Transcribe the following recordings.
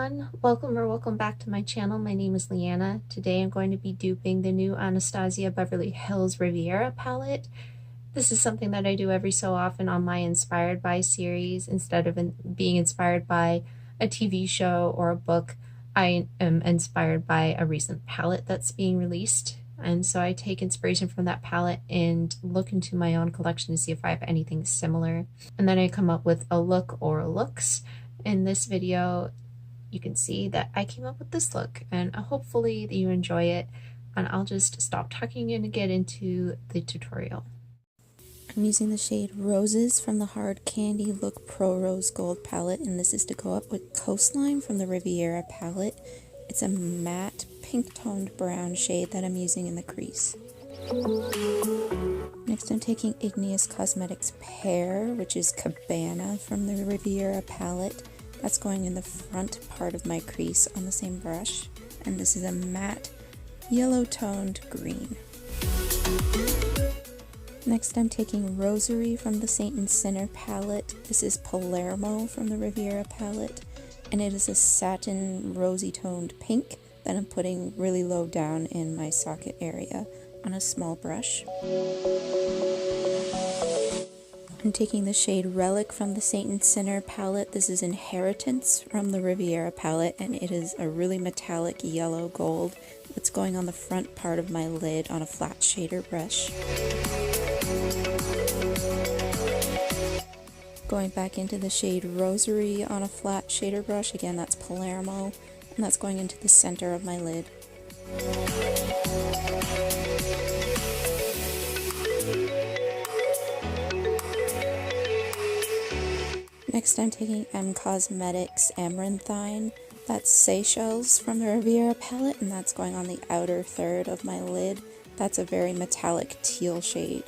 everyone, welcome back to my channel. My name is Leanna. Today I'm going to be duping the new Anastasia Beverly Hills Riviera palette. This is something that I do every so often on my Inspired By series. Instead of being inspired by a TV show or a book, I am inspired by a recent palette that's being released. And so I take inspiration from that palette and look into my own collection to see if I have anything similar. And then I come up with a look or looks. In this video, you can see that I came up with this look, and hopefully that you enjoy it. And I'll just stop talking and get into the tutorial. I'm using the shade Roses from the Hard Candy Look Pro Rose Gold palette, and this is to go up with Coastline from the Riviera palette. It's a matte pink toned brown shade that I'm using in the crease. Next I'm taking Igneous Cosmetics Pear, which is Cabana from the Riviera palette. That's going in the front part of my crease on the same brush. And this is a matte yellow toned green. Next I'm taking Rosary from the Saint and Sinner palette. This is Palermo from the Riviera palette. And it is a satin rosy toned pink that I'm putting really low down in my socket area on a small brush. I'm taking the shade Relic from the Saint and Sinner palette. This is Inheritance from the Riviera palette, and it is a really metallic yellow gold that's going on the front part of my lid on a flat shader brush. Going back into the shade Rosary on a flat shader brush, again that's Palermo, and that's going into the center of my lid. Next I'm taking Emme Cosmetics Amaranthine. That's Seychelles from the Riviera palette, and that's going on the outer third of my lid. That's a very metallic teal shade.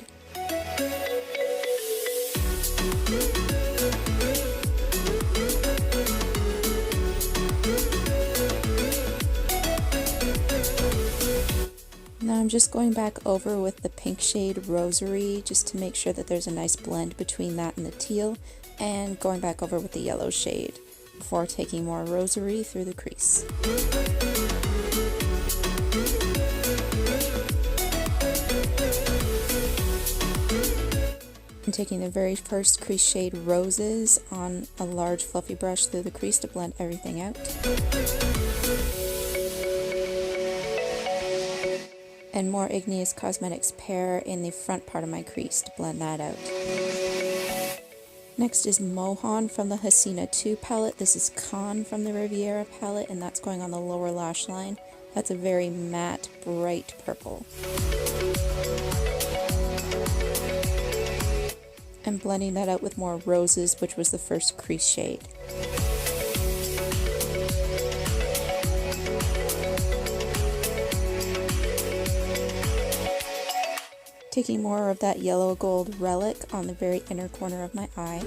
Now I'm just going back over with the pink shade Rosary just to make sure that there's a nice blend between that and the teal, and going back over with the yellow shade before taking more Rosary through the crease. I'm taking the very first crease shade Roses on a large fluffy brush through the crease to blend everything out. And more Igneous Cosmetics Pear in the front part of my crease to blend that out. Next is Mohan from the Hasina 2 palette. This is Khan from the Riviera palette, and that's going on the lower lash line. That's a very matte, bright purple. I'm blending that out with more Roses, which was the first crease shade. Taking more of that yellow gold Relic on the very inner corner of my eye.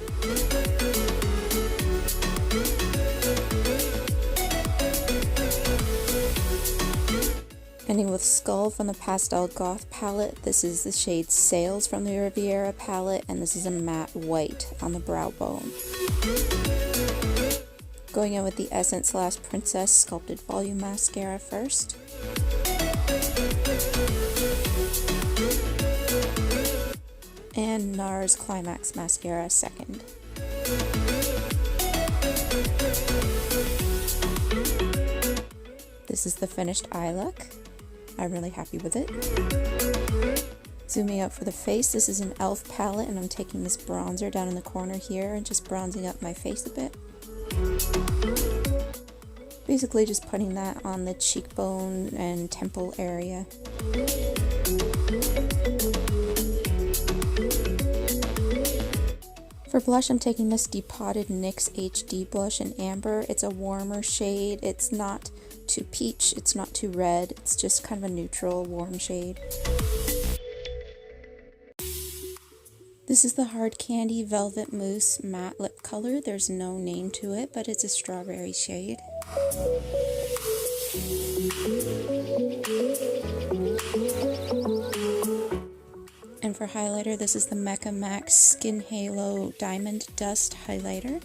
Ending with Skull from the Pastel Goth palette. This is the shade Sails from the Riviera palette, and this is a matte white on the brow bone. Going in with the Essence Last Princess Sculpted Volume Mascara first. And Nars Climax Mascara second. This is the finished eye look. I'm really happy with it. Zooming out for the face, this is an E.l.f. palette, and I'm taking this bronzer down in the corner here and just bronzing up my face a bit. Basically just putting that on the cheekbone and temple area. For blush, I'm taking this depotted NYX HD Blush in Amber. It's a warmer shade. It's not too peach, it's not too red. It's just kind of a neutral, warm shade. This is the Hard Candy Velvet Mousse Matte Lip Color. There's no name to it, but it's a strawberry shade. And for highlighter, this is the Mecca Max Skin Halo Diamond Dust Highlighter.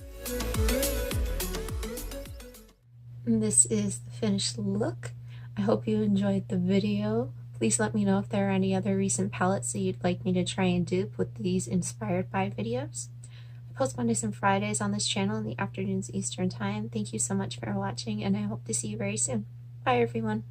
And this is the finished look. I hope you enjoyed the video. Please let me know if there are any other recent palettes that you'd like me to try and dupe with these inspired by videos. I post Mondays and Fridays on this channel in the afternoons Eastern Time. Thank you so much for watching, and I hope to see you very soon. Bye everyone.